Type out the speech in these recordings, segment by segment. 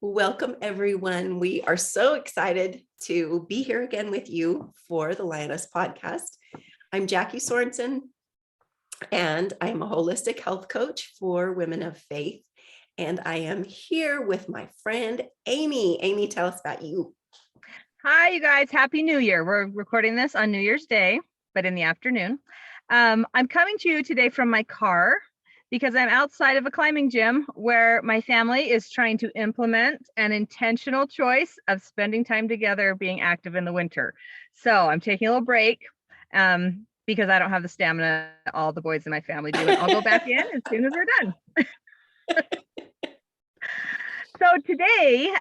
Welcome, everyone. We are so excited to be here again with you for the Lioness Podcast. I'm Jackie Sorensen, and I'm a holistic health coach for women of faith. And I am here with my friend, Amy. Amy, tell us about you. Hi, you guys. Happy New Year. We're recording this on New Year's Day, but in the afternoon. I'm coming to you today from my car because I'm outside of a climbing gym where my family is trying to implement an intentional choice of spending time together, being active in the winter. So I'm taking a little break because I don't have the stamina all the boys in my family do. And I'll go back in as soon as we're done. So today,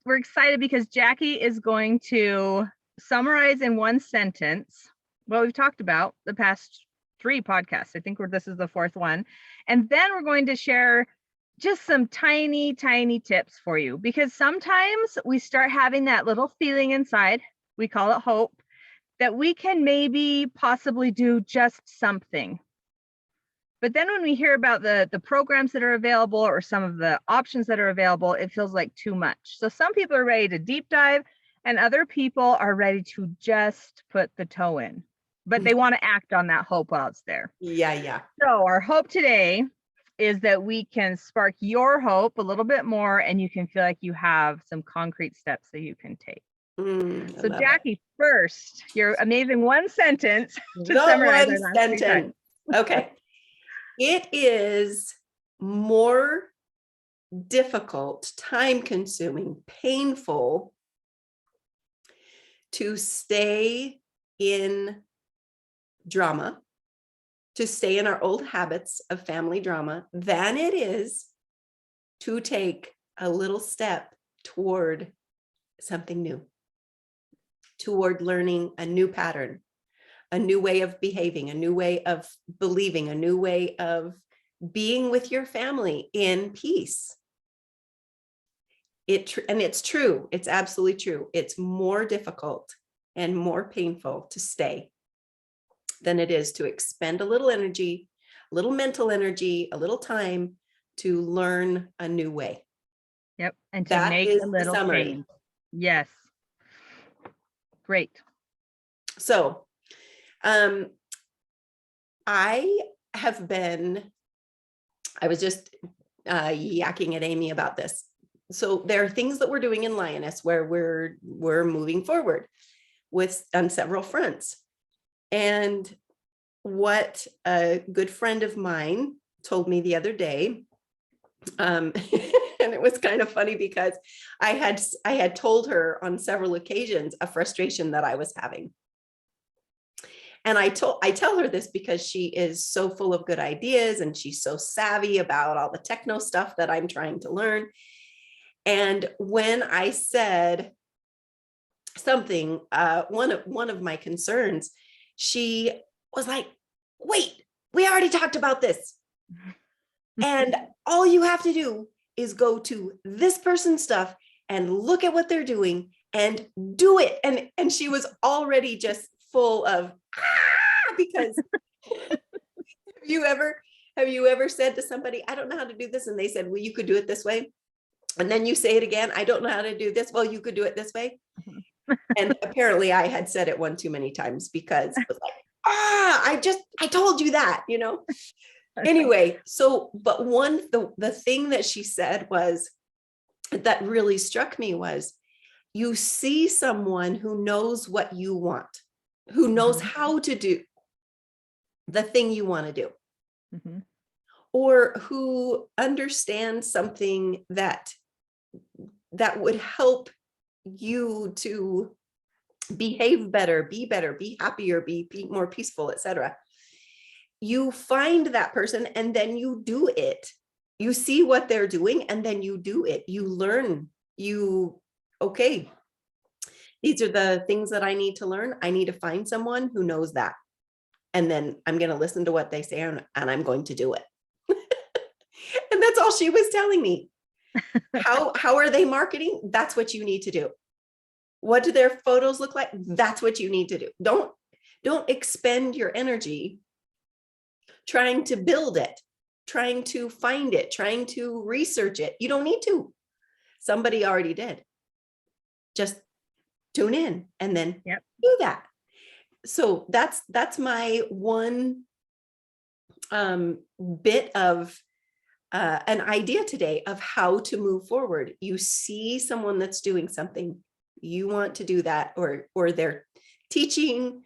we're excited because Jackie is going to summarize in one sentence what we've talked about the past 3 podcasts. I think this is the 4th one. And then we're going to share just some tiny, tiny tips for you, because sometimes we start having that little feeling inside, we call it hope, that we can maybe possibly do just something. But then when we hear about the programs that are available or some of the options that are available, it feels like too much. So some people are ready to deep dive and other people are ready to just put the toe in, but they want to act on that hope while it's there. Yeah. So our hope today is that we can spark your hope a little bit more and you can feel like you have some concrete steps that you can take. So Jackie, first, your amazing one sentence to summarize our last 3 times. Okay. It is more difficult, time-consuming, painful to stay in drama, to stay in our old habits of family drama, than it is to take a little step toward something new, toward learning a new pattern, a new way of behaving, a new way of believing, a new way of being with your family in peace. And it's true. It's absolutely true. It's more difficult and more painful to stay than it is to expend a little energy, a little mental energy, a little time to learn a new way. Yep. And to make a little change. Yes. Great. So, I was just yakking at Amy about this. So there are things that we're doing in Lioness where we're moving forward on several fronts. And what a good friend of mine told me the other day, and it was kind of funny because I had told her on several occasions a frustration that I was having. And I tell her this because she is so full of good ideas and she's so savvy about all the techno stuff that I'm trying to learn. And when I said something, one of my concerns, she was like, wait, we already talked about this. And all you have to do is go to this person's stuff and look at what they're doing and do it. And she was already just full of because have you ever said to somebody, I don't know how to do this, and they said, well, you could do it this way, and then you say it again, I don't know how to do this, well, you could do it this way. And apparently I had said it one too many times because it was like, I told you that, anyway. So but the thing that she said was that really struck me was, you see someone who knows what you want, who knows how to do the thing you want to do, or who understands something that would help you to behave better, be happier, be more peaceful, etc. You find that person and then you do it. You see what they're doing and then you do it. You learn. Okay, these are the things that I need to learn. I need to find someone who knows that. And then I'm going to listen to what they say and I'm going to do it. And that's all she was telling me. How are they marketing? That's what you need to do. What do their photos look like? That's what you need to do. Don't expend your energy trying to build it, trying to find it, trying to research it. You don't need to. Somebody already did. Just tune in and then Yep. do that. So that's my one bit of an idea today of how to move forward. You see someone that's doing something, you want to do that, or they're teaching,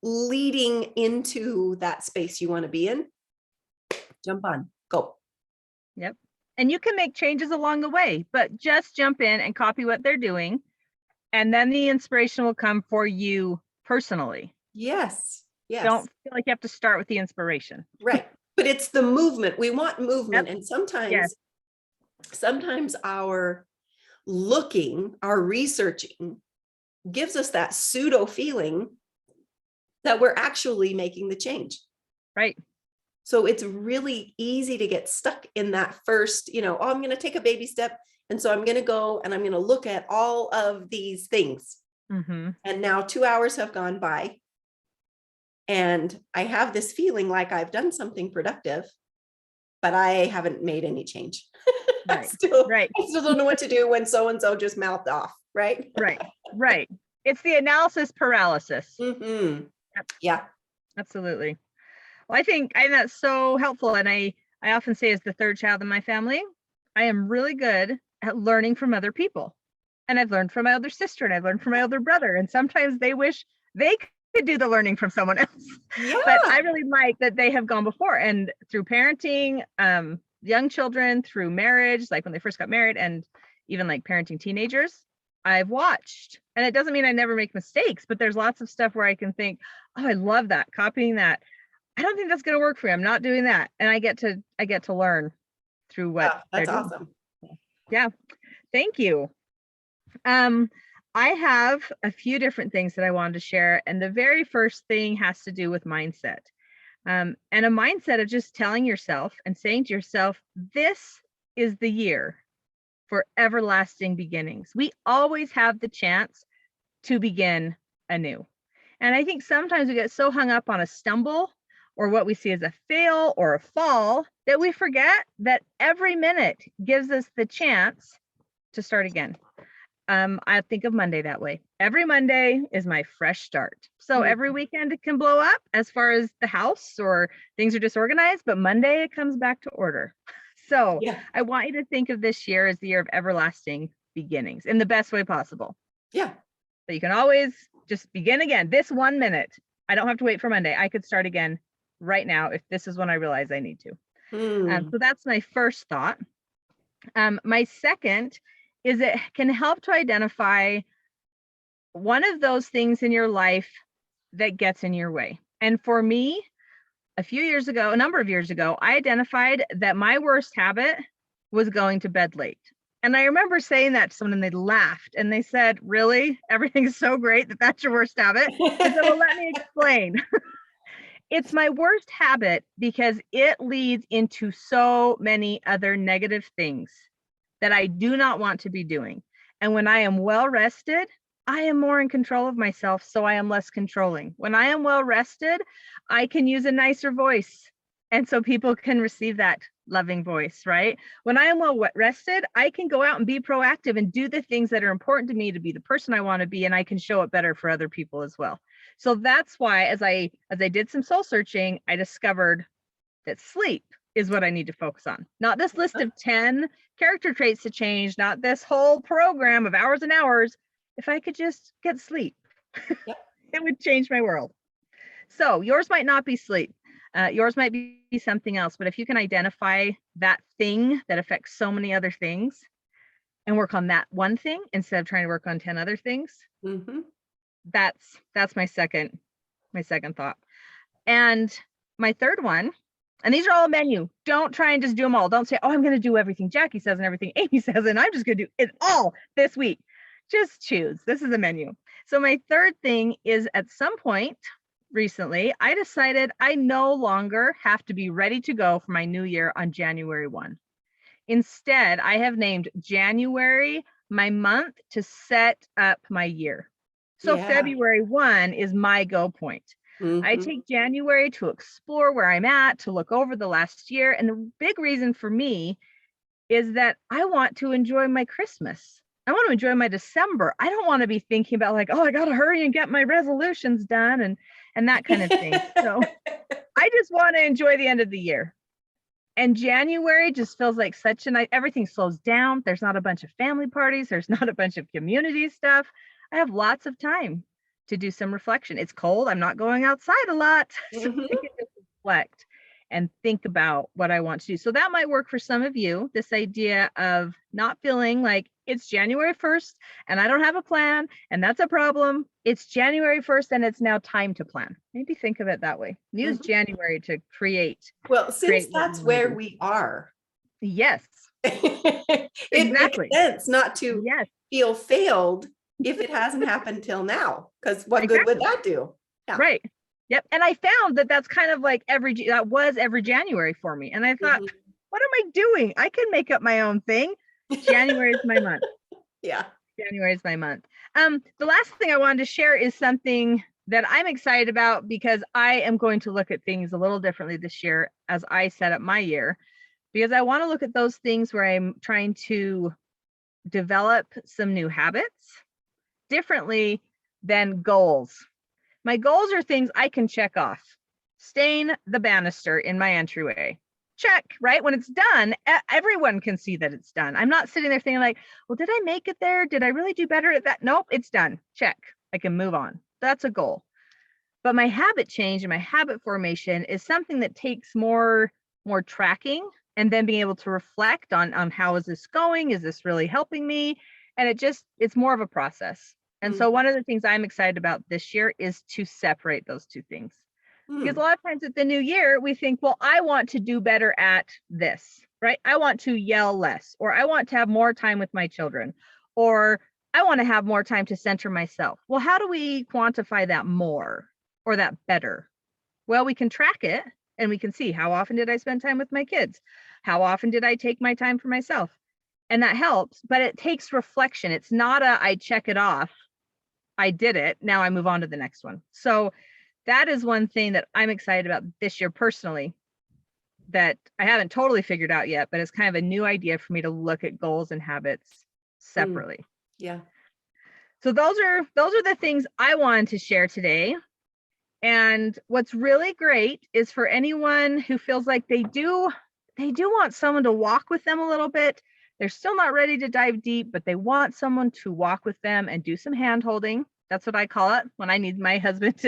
leading into that space you want to be in. Jump on, go. Yep. And you can make changes along the way, but just jump in and copy what they're doing. And then the inspiration will come for you personally. Yes. Yes. Don't feel like you have to start with the inspiration. Right. But it's the movement. We want movement. Yep. And sometimes, Yes. sometimes our looking, our researching gives us that pseudo feeling that we're actually making the change. Right. So it's really easy to get stuck in that first, oh, I'm going to take a baby step. And so I'm going to go and I'm going to look at all of these things. Mm-hmm. And now 2 hours have gone by. And I have this feeling like I've done something productive, but I haven't made any change. Right. I still don't know what to do when so-and-so just mouthed off. Right. Right. It's the analysis paralysis. Mm-hmm. Yep. Yeah. Absolutely. Well, I think that's so helpful. And I often say, as the third child in my family, I am really good at learning from other people. And I've learned from my older sister, and I've learned from my older brother. And sometimes they wish they could do the learning from someone else. Yeah. But I really like that they have gone before, and through parenting young children, through marriage, like when they first got married, and even like parenting teenagers, I've watched. And it doesn't mean I never make mistakes, but there's lots of stuff where I can think, oh, I love that, copying that. I don't think that's going to work for me. I'm not doing that. And I get to learn through what that's they're doing. awesome. Yeah. Thank you. I have a few different things that I wanted to share. And the very first thing has to do with mindset. And a mindset of just telling yourself and saying to yourself, this is the year for everlasting beginnings. We always have the chance to begin anew. And I think sometimes we get so hung up on a stumble or what we see as a fail or a fall that we forget that every minute gives us the chance to start again. I think of Monday that way. Every Monday is my fresh start. So every weekend it can blow up as far as the house or things are disorganized, but Monday it comes back to order. So yeah. I want you to think of this year as the year of everlasting beginnings in the best way possible. Yeah. So you can always just begin again. This 1 minute, I don't have to wait for Monday. I could start again right now if this is when I realize I need to. So that's my first thought. My second is it can help to identify one of those things in your life that gets in your way. And for me, a number of years ago, I identified that my worst habit was going to bed late. And I remember saying that to someone and they laughed and they said, really? Everything's so great that that's your worst habit? I said, well, let me explain. It's my worst habit because it leads into so many other negative things that I do not want to be doing. And when I am well rested, I am more in control of myself, so I am less controlling. When I am well rested, I can use a nicer voice. And so people can receive that loving voice, right? When I am well rested, I can go out and be proactive and do the things that are important to me to be the person I want to be, and I can show it better for other people as well. So that's why as I did some soul searching, I discovered that sleep is what I need to focus on. Not this list of 10 character traits to change, not this whole program of hours and hours. If I could just get sleep, yep. It would change my world. So yours might not be sleep. Yours might be something else. But if you can identify that thing that affects so many other things and work on that one thing instead of trying to work on 10 other things, that's my second thought. And my third one, and these are all a menu. Don't try and just do them all. Don't say, oh, I'm going to do everything Jackie says and everything Amy says, and I'm just going to do it all this week. Just choose. This is a menu. So my third thing is, at some point recently, I decided I no longer have to be ready to go for my new year on January 1. Instead, I have named January my month to set up my year. So February 1 is my go point. I take January to explore where I'm at, to look over the last year. And the big reason for me is that I want to enjoy my Christmas. I want to enjoy my December. I don't want to be thinking about like, oh, I got to hurry and get my resolutions done and that kind of thing. So I just want to enjoy the end of the year. And January just feels like such a night. Everything slows down. There's not a bunch of family parties. There's not a bunch of community stuff. I have lots of time to do some reflection. It's cold. I'm not going outside a lot. So Mhm. I can just reflect and think about what I want to do. So that might work for some of you, this idea of not feeling like it's January 1st and I don't have a plan and that's a problem. It's January 1st and it's now time to plan. Maybe think of it that way. Use Mhm. January to create Well, since what that's you want to where do. we are, Yes, it makes exactly. sense not to Yes, feel failed if it hasn't happened till now, because what good would exactly. that do? Yeah. Right. Yep. And I found that that's kind of like that was every January for me. And I thought, Mhm. what am I doing? I can make up my own thing. January is my month. Yeah. January is my month. The last thing I wanted to share is something that I'm excited about because I am going to look at things a little differently this year as I set up my year, because I want to look at those things where I'm trying to develop some new habits differently than goals. My goals are things I can check off. Stain the banister in my entryway. Check, right? When it's done, everyone can see that it's done. I'm not sitting there thinking like, well, did I make it there? Did I really do better at that? Nope, it's done. Check. I can move on. That's a goal. But my habit change and my habit formation is something that takes more tracking and then being able to reflect on how is this going? Is this really helping me? And it's more of a process. And so one of the things I'm excited about this year is to separate those two things. Because a Mm. lot of times at the new year, we think, well, I want to do better at this, right? I want to yell less, or I want to have more time with my children, or I want to have more time to center myself. Well, how do we quantify that more or that better? Well, we can track it and we can see how often did I spend time with my kids? How often did I take my time for myself? And that helps, but it takes reflection. It's not I check it off. I did it. Now I move on to the next one. So that is one thing that I'm excited about this year personally that I haven't totally figured out yet, but it's kind of a new idea for me to look at goals and habits Mm. separately. Yeah. So those are the things I wanted to share today. And what's really great is for anyone who feels like they do want someone to walk with them a little bit. They're still not ready to dive deep, but they want someone to walk with them and do some hand holding. That's what I call it when I need my husband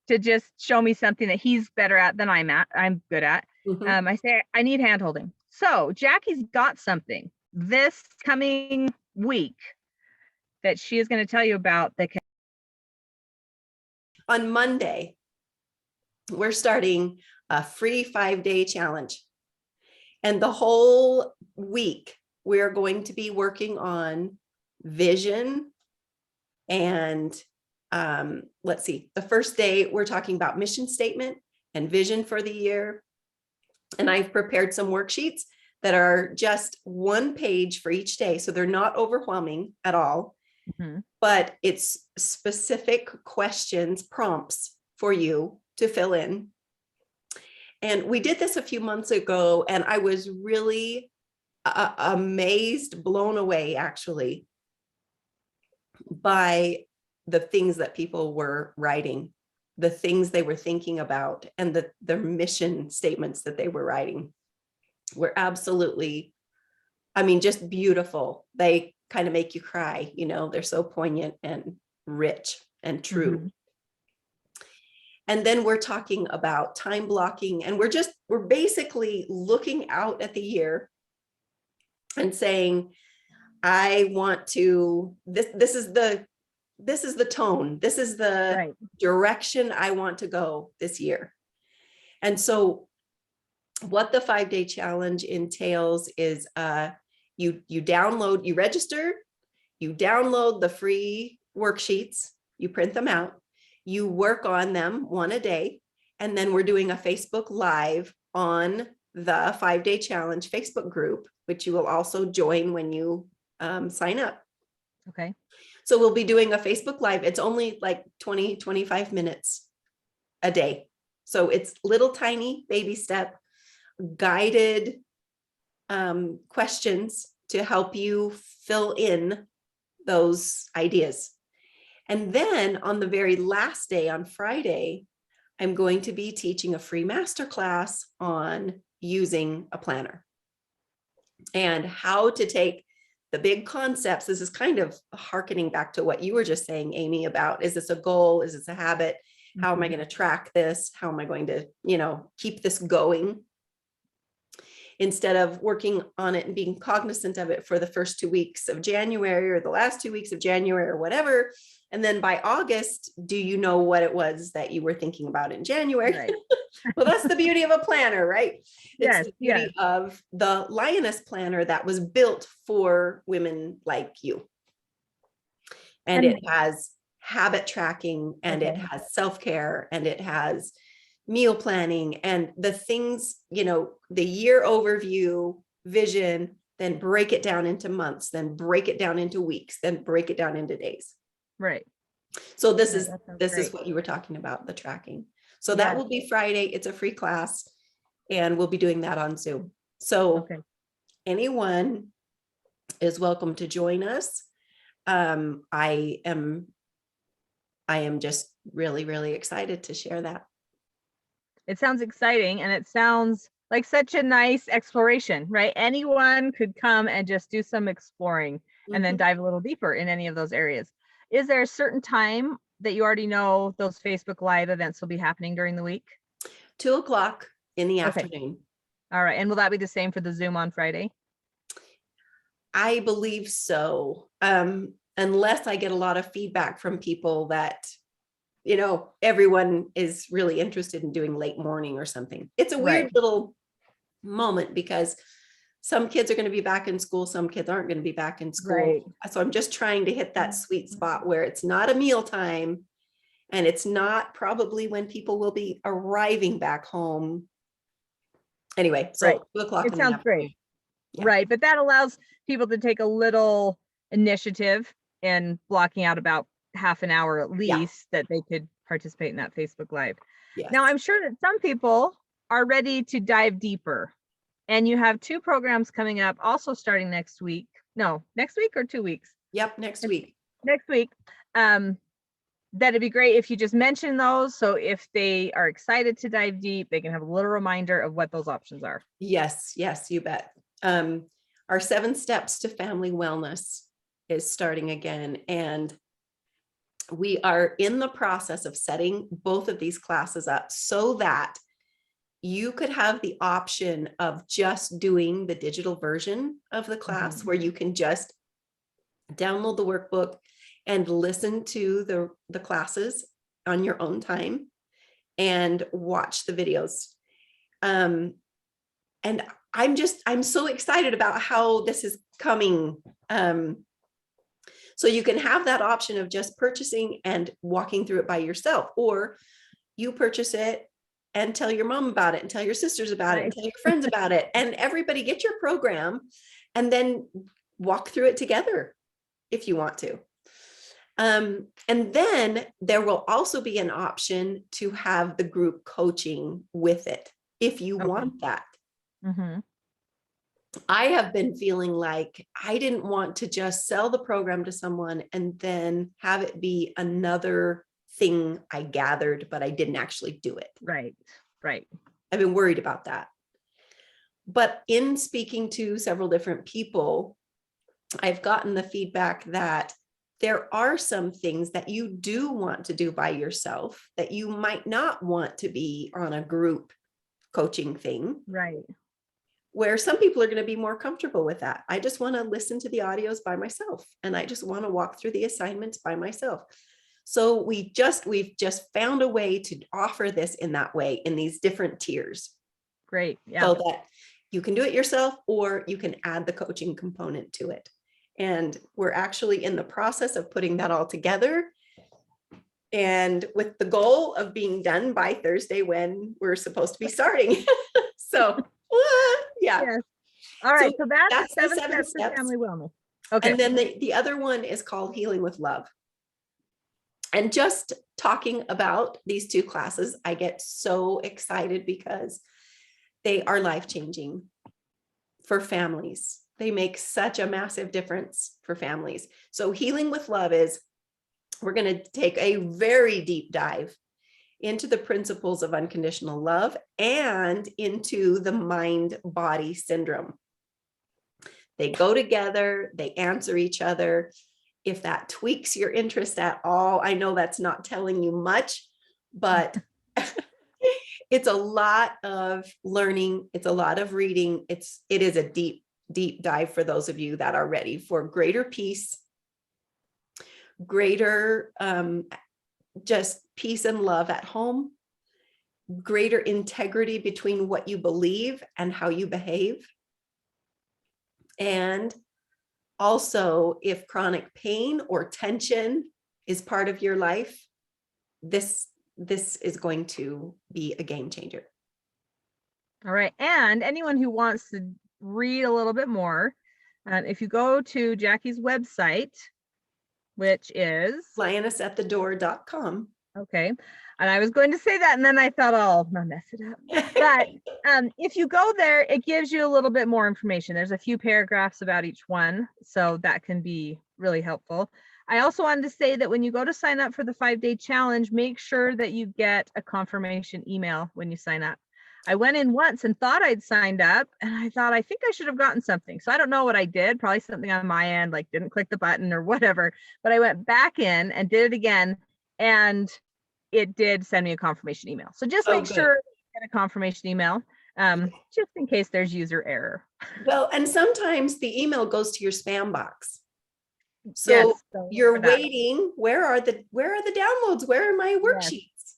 to just show me something that he's better at than I'm good at. Mhm. I say, I need hand holding. So Jackie's got something this coming week that she is going to tell you about that can. On Monday, we're starting a free 5-day challenge. And the whole week, we're going to be working on vision. And let's see, the first day, we're talking about mission statement and vision for the year. And I've prepared some worksheets that are just one page for each day. So they're not overwhelming at all, but it's specific questions, prompts for you to fill in. And we did this a few months ago, and I was really amazed, blown away, actually, by the things that people were writing, the things they were thinking about, and the mission statements that they were writing were absolutely, I mean, just beautiful. They kind of make you cry, they're so poignant and rich and true. And then we're talking about time blocking, and we're basically looking out at the year and saying, I want to, this is the tone, this is the direction I want to go this year. And so what the 5-day challenge entails is you register, you download the free worksheets, you print them out, you work on them one a day, and then we're doing a Facebook Live on the 5-day challenge Facebook group, which you will also join when you sign up. Okay. So we'll be doing a Facebook Live. It's only like 20, 25 minutes a day. So it's little tiny baby step guided questions to help you fill in those ideas. And then on the very last day, on Friday, I'm going to be teaching a free masterclass on using a planner and how to take the big concepts. This is kind of hearkening back to what you were just saying, Amy, about, is this a goal? Is this a habit? How am I going to track this? How am I going to, keep this going? Instead of working on it and being cognizant of it for the first 2 weeks of January or the last 2 weeks of January or whatever. And then by August, do you know what it was that you were thinking about in January? Right. Well, that's the beauty of a planner, right? Yes, It's the beauty of the Lioness planner that was built for women like you. And it has habit tracking, and it has self-care, and it has meal planning, and the things, the year overview, vision, then break it down into months, then break it down into weeks, then break it down into days. Right. So this Great. is what you were talking about, the tracking. So that will be Friday. It's a free class, and we'll be doing that on Zoom. So anyone is welcome to join us. I am just really, really excited to share that. It sounds exciting, and it sounds like such a nice exploration, right? Anyone could come and just do some exploring and then dive a little deeper in any of those areas. Is there a certain time that you already know those Facebook Live events will be happening during the week? 2:00 in the afternoon. All right. And will that be the same for the Zoom on Friday? I believe so. Unless I get a lot of feedback from people that, everyone is really interested in doing late morning or something. It's a weird little moment because some kids are going to be back in school. Some kids aren't going to be back in school. Right. So I'm just trying to hit that sweet spot where it's not a meal time, and it's not probably when people will be arriving back home. Anyway, so 2:00. It sounds great. Yeah. Right. But that allows people to take a little initiative in blocking out about half an hour at least that they could participate in that Facebook Live. Yes. Now, I'm sure that some people are ready to dive deeper, and you have 2 programs coming up also starting next week. No, next week or 2 weeks? Yep, next week. Next week. That'd be great if you just mention those. So if they are excited to dive deep, they can have a little reminder of what those options are. Yes, you bet. Our 7 steps to family wellness is starting again. And we are in the process of setting both of these classes up so that you could have the option of just doing the digital version of the class where you can just download the workbook and listen to the classes on your own time and watch the videos. And I'm so excited about how this is coming. So you can have that option of just purchasing and walking through it by yourself, or you purchase it and tell your mom about it and tell your sisters about it and tell your friends about it, and everybody get your program and then walk through it together if you want to. And then there will also be an option to have the group coaching with it if you want that. I have been feeling like I didn't want to just sell the program to someone and then have it be another thing I gathered, but I didn't actually do it. Right. I've been worried about that. But in speaking to several different people, I've gotten the feedback that there are some things that you do want to do by yourself that you might not want to be on a group coaching thing. Right. Where some people are going to be more comfortable with that. I just want to listen to the audios by myself, and I just want to walk through the assignments by myself. So we've just found a way to offer this in that way, in these different tiers. Great. Yeah. So that you can do it yourself, or you can add the coaching component to it. And we're actually in the process of putting that all together, and with the goal of being done by Thursday when we're supposed to be starting. So yeah. Yes. All right. So that's the 7 steps to family wellness. Okay. And then the other one is called Healing with Love. And just talking about these 2 classes, I get so excited because they are life-changing for families. They make such a massive difference for families. So Healing with Love is, we're going to take a very deep dive into the principles of unconditional love and into the mind-body syndrome. They go together, they answer each other. If that tweaks your interest at all, I know that's not telling you much, but it's a lot of learning. It's a lot of reading. It is a deep, deep dive for those of you that are ready for greater peace, greater just peace and love at home, greater integrity between what you believe and how you behave. And also, if chronic pain or tension is part of your life, this is going to be a game changer. All right. And anyone who wants to read a little bit more, if you go to Jackie's website, which is lionessatthedoor.com. Okay. And I was going to say that, and then I thought, oh, I'm gonna mess it up. But if you go there, it gives you a little bit more information. There's a few paragraphs about each one, so that can be really helpful. I also wanted to say that when you go to sign up for the 5-day challenge, make sure that you get a confirmation email when you sign up. I went in once and thought I'd signed up, and I thought, I think I should have gotten something. So I don't know what I did, probably something on my end, like didn't click the button or whatever, but I went back in and did it again, and it did send me a confirmation email. So just make sure you get a confirmation email, just in case there's user error. Well, and sometimes the email goes to your spam box. So, yes, so you're waiting, where are the downloads? Where are my worksheets? Yes.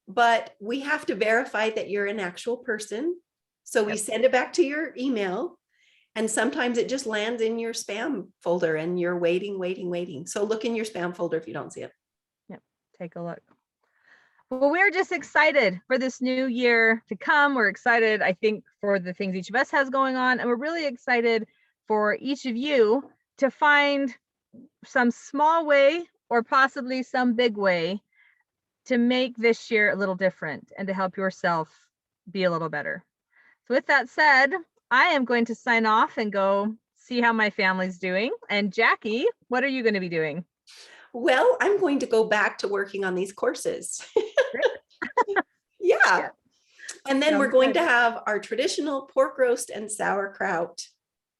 But we have to verify that you're an actual person. So we send it back to your email, and sometimes it just lands in your spam folder and you're waiting. So look in your spam folder if you don't see it. Yep, take a look. Well, we're just excited for this new year to come. We're excited, I think, for the things each of us has going on. And we're really excited for each of you to find some small way or possibly some big way to make this year a little different and to help yourself be a little better. So with that said, I am going to sign off and go see how my family's doing. And Jackie, what are you going to be doing? Well, I'm going to go back to working on these courses. Yeah. And then we're going to have our traditional pork roast and sauerkraut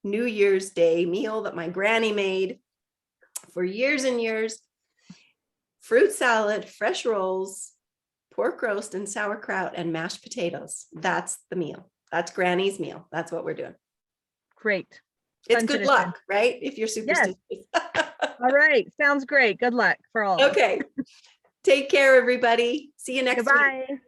New Year's Day meal that my granny made for years and years. Fruit salad, fresh rolls, pork roast and sauerkraut, and mashed potatoes. That's the meal. That's Granny's meal. That's what we're doing. Great. It's good luck, right? If you're superstitious. Yes. All right. Sounds great. Good luck for all. Okay. Take care, everybody. See you next week. Bye.